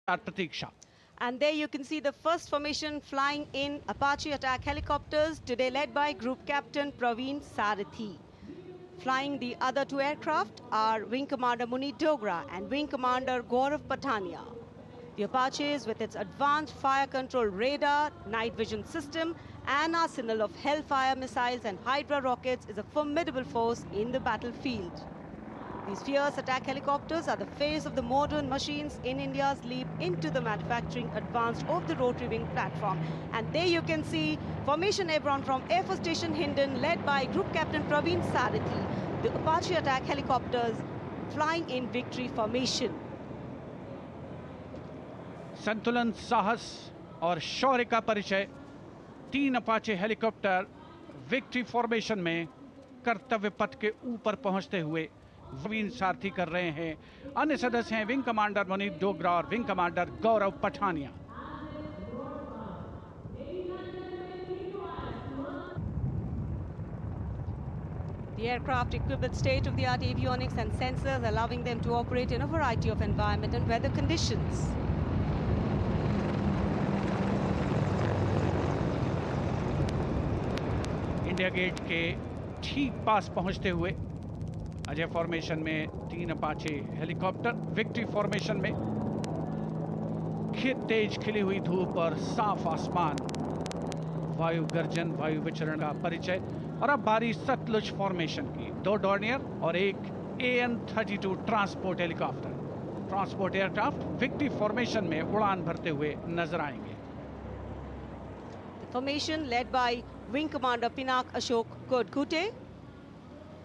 Pratiksha. And there you can see the first formation flying in Apache attack helicopters, today led by Group Captain Praveen Sarathi. Flying the other two aircraft are Wing Commander Munit Dogra and Wing Commander Gaurav Patania. The Apaches, with its advanced fire control radar, night vision system, and arsenal of Hellfire missiles and Hydra rockets, is a formidable force in the battlefield. These fierce attack helicopters are the face of the modern machines in India's leap into the manufacturing advanced of the rotary wing platform. And there you can see Formation Airborne from Air Force Station Hindon, led by Group Captain Praveen Sarathi. The Apache attack helicopters flying in victory formation. संतुलन, साहस और शौर्य का परिचय 3 Apache helicopter victory formation में कर्तव्य पथ के ऊपर पहुंचते हुए प्रवीण सारथी कर रहे हैं। अन्य सदस्य हैं विंग कमांडर मुनीत डोगरा और wing commander Gaurav Pathania. The aircraft equipped with state-of-the-art avionics and sensors, allowing them to operate in a variety of environment and weather conditions. India Gate के ठीक पास पहुंचते हुए अजय फॉर्मेशन में 3 अपाचे हेलीकॉप्टर विक्ट्री फॉर्मेशन में तेज खिली हुई धूप और साफ आसमान, वायु गर्जन, वायु विचरण का परिचय। और अब बारी सतलुज फॉर्मेशन की। 2 डॉर्नियर और एक AN-32 transport helicopter, transport aircraft victory formation में उड़ान भरते हुए नजर आएंगे। Formation led by Wing Commander Pinak Ashok Kodkute,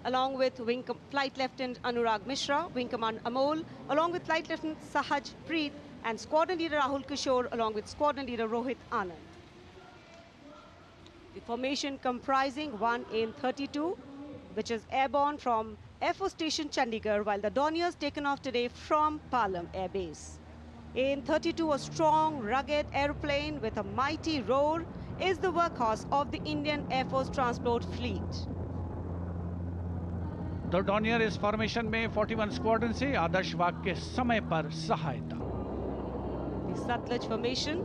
along with Flight Lieutenant Anurag Mishra, Wing Commander Amol, along with Flight Lieutenant Sahaj Preet, and Squadron Leader Rahul Kishore, along with Squadron Leader Rohit Anand. The formation comprising one AN-32, which is airborne from Air Force Station Chandigarh, while the Dorniers taken off today from Palam Air Base. AN-32, a strong, rugged aeroplane with a mighty roar, is the workhorse of the Indian Air Force transport fleet. दो Dornier इस formation में 41 squadron से आदर्श वाग के समय पर सहायता। The Satluj formation.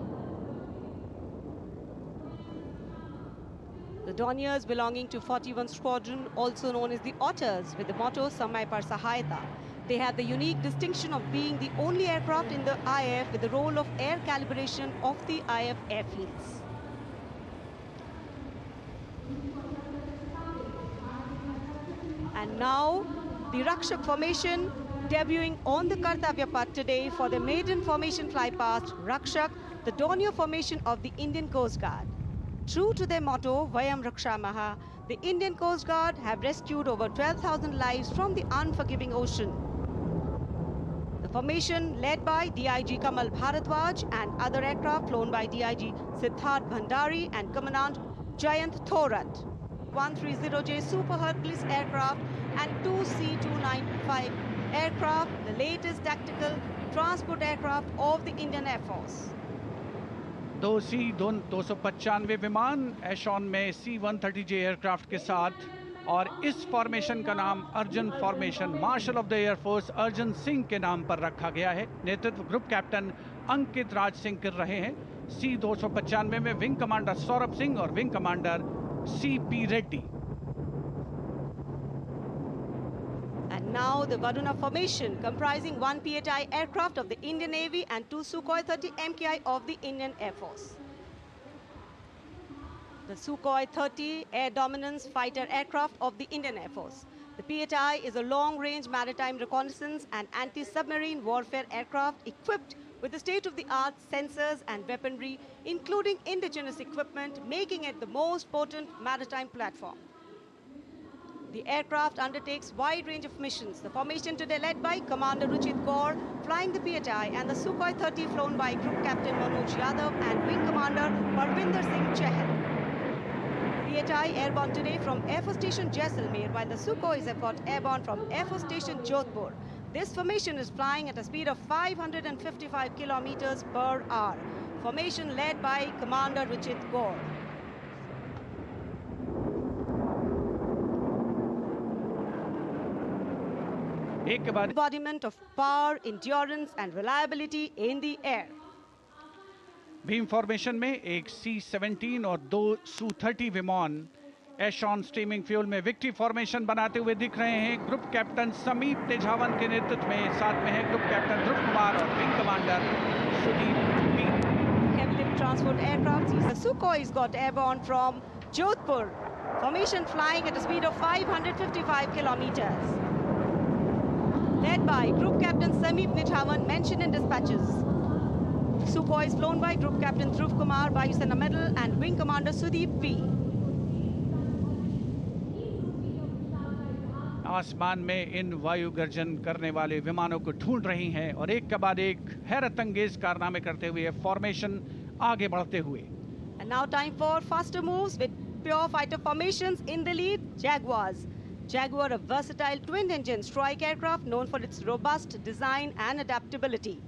The Dorniers belonging to 41 Squadron, also known as the Otters, with the motto Samay Par Sahayata. They have the unique distinction of being the only aircraft in the IF with the role of air calibration of the IF airfields. And now, the Rakshak formation debuting on the Kartavya Path today for the maiden formation flypast, Rakshak, the Dornier formation of the Indian Coast Guard. True to their motto, Vayam Rakshamaha, the Indian Coast Guard have rescued over 12,000 lives from the unforgiving ocean. The formation led by DIG Kamal Bharadwaj and other aircraft flown by DIG Siddharth Bhandari and Commandant Jayant Thorat. 130J Super Hercules aircraft and 2 C-295 aircraft, the latest tactical transport aircraft of the Indian Air Force. 2 C-295 विमान एशॉन में C-130J aircraft के साथ, और इस formation का नाम Arjun formation marshal of the air force Arjun Singh के नाम पर रखा गया है। नेतृत्व ग्रुप कैप्टन अंकित राज सिंह कर रहे हैं। C-295 में विंग कमांडर सौरभ सिंह और wing commander C.P. Reddy. And now the Varuna formation, comprising 1 PHI aircraft of the Indian Navy and 2 Sukhoi 30 MKI of the Indian Air Force. The Sukhoi 30 air dominance fighter aircraft of the Indian Air Force. The PHI is a long-range maritime reconnaissance and anti-submarine warfare aircraft equipped with the state-of-the-art sensors and weaponry, including indigenous equipment, making it the most potent maritime platform. The aircraft undertakes wide range of missions. The formation today led by Commander Ruchit Kaur, flying the PHI, and the Sukhoi 30 flown by Group Captain Manoj Yadav and Wing Commander Parvinder Singh Chahal. PHI airborne today from Air Force Station Jaisalmer, while the Sukhois have got airborne from Air Force Station Jodhpur. This formation is flying at a speed of 555 kilometers per hour. Formation led by Commander Ruchit Kaur. एक के बाद embodiment of power, endurance and reliability in the air. Beam formation में एक C-17 और 2 Su-30 विमान एशॉन steaming fuel में victory formation बनाते हुए दिख रहे हैं। ग्रुप कैप्टन समीप तेजावन के नेतृत्व में, साथ में है ग्रुप कैप्टन ध्रुव कुमार और wing commander Sudeep P. Heavy lift transport aircraft. The Sukhois got airborne from Jodhpur. Formation flying at a speed of 555 kilometers. Led by Group Captain Sameep Nithawan, mentioned in dispatches. Sukhois flown by Group Captain Dhruv Kumar, Vayu Sena Medal, and Wing Commander Sudeep P. आसमान में इन वायु गर्जन करने वाले विमानों को ढूंढ रही हैं और एक के बाद एक हैरत अंगेज कारनामे करते हुए फॉर्मेशन आगे बढ़ते हुए। And now time for faster moves with pure fighter formations. In the lead, Jaguars. Jaguar, a versatile twin-engine strike aircraft known for its robust design and adaptability,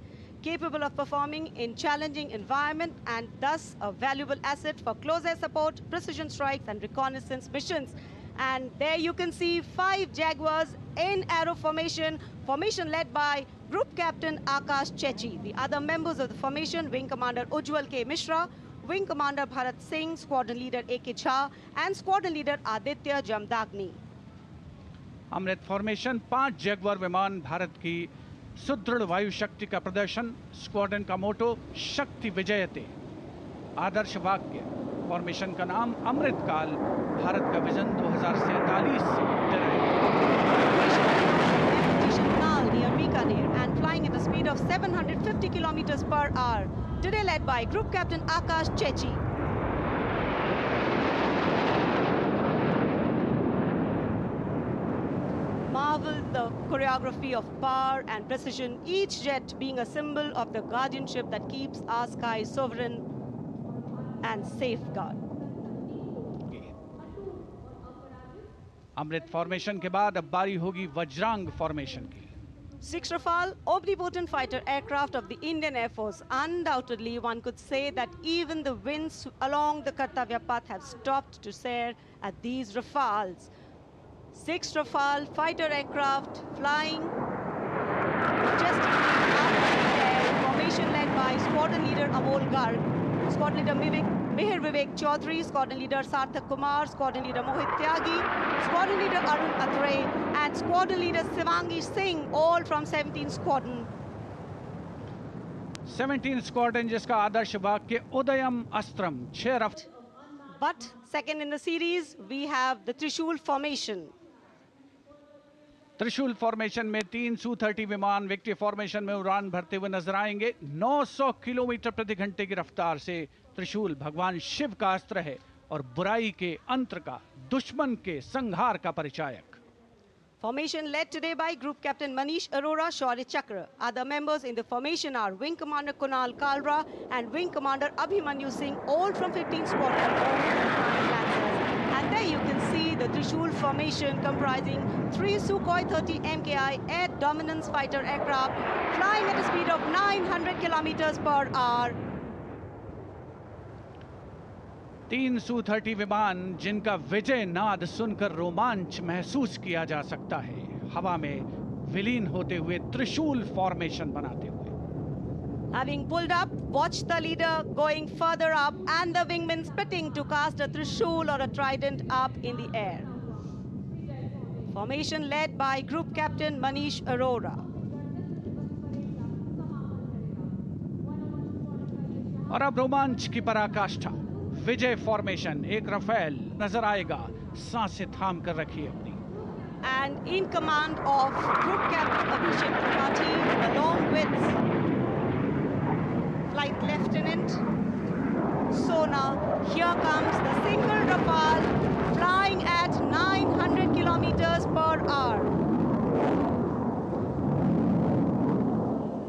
capable of performing in challenging environment and thus a valuable asset for close air support, precision strikes and reconnaissance missions. And there you can see 5 Jaguars in aero formation, formation led by Group Captain Akash Chechi. The other members of the formation, Wing Commander Ujjwal K. Mishra, Wing Commander Bharat Singh, Squadron Leader A.K. Jha and Squadron Leader Aditya Jamdagni. Amrit formation 5 Jaguar विमान, भारत की सुदृढ़ वायु शक्ति का प्रदर्शन। Squadron का मोटो शक्ति विजयते। आदर्श वाक्य फॉर्मेशन का नाम अमृतकाल, भारत का विजन 2047 से जुड़े Now near Bikaner and flying at a speed of 750 kilometers per hour. Today led by Group Captain Akash Chechi. Marvel the choreography of power and precision, each jet being a symbol of the guardianship that keeps our sky sovereign and safeguard. Amrit formation के बाद अब बारी होगी Vajrang formation की। 6 Rafale, omnipotent fighter aircraft of the Indian Air Force. Undoubtedly, one could say that even the winds along the Kartavya path have stopped to stare at these Rafales. 6 Rafale fighter aircraft flying majestically up in the air, formation led by Squadron Leader Amol Garg, Squadron Leader Mihir Vivek Chaudhary, Squadron Leader Sarthak Kumar, Squadron Leader Mohit Tyagi, Squadron Leader Arun Athare, and Squadron Leader Shivangi Singh, all from 17 Squadron. 17 squadron जिसका आदर्श वाक्य उदयम अस्त्रम 6 रफ्त। But second in the series, we have the Trishul formation. त्रिशूल formation में 3 Su-30 विमान victory formation में उड़ान भरते हुए नजर आएंगे। 900 किलोमीटर प्रति घंटे की रफ्तार से त्रिशूल भगवान शिव का अस्त्र है और बुराई के अंत का, दुश्मन के संहार का परिचायक। Formation led today by Group Captain Manish Arora, Shaurya Chakra. Other members in the formation are Wing Commander Kunal Kalra and Wing Commander Abhimanyu Singh, all from 15 Squadron Lancers. And there you can see the Trishul formation comprising 3 Sukhoi 30 MKI air dominance fighter aircraft flying at a speed of 900 kilometers per hour. 3 Su-30 विमान जिनका विजय नाद सुनकर रोमांच महसूस किया जा सकता है, हवा में विलीन होते हुए त्रिशूल फॉर्मेशन बनाते हुए। Having pulled up, watch the leader going further up and the wingmen spitting to cast a trishul or a trident up in the air. Formation led by Group Captain Manish Arora. और अब रोमांच की पराकाष्ठा, विजय formation. एक Rafale नजर आएगा, सांसें थाम कर रखिए अपनी। And in command of Group Captain Abhishek Tripathi along with Flight Lieutenant Sona, here comes the single Rafale flying at 900 kilometers per hour.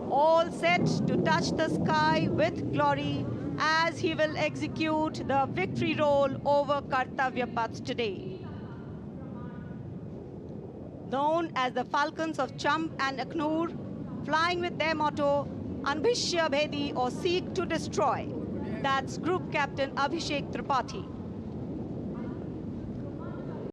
All set to touch the sky with glory as he will execute the victory roll over Kartavya Path today. Known as the Falcons of Champ and Akhnur, flying with their motto, Anbhishya Bhedi or Seek to Destroy. That's Group Captain Abhishek Tripathi.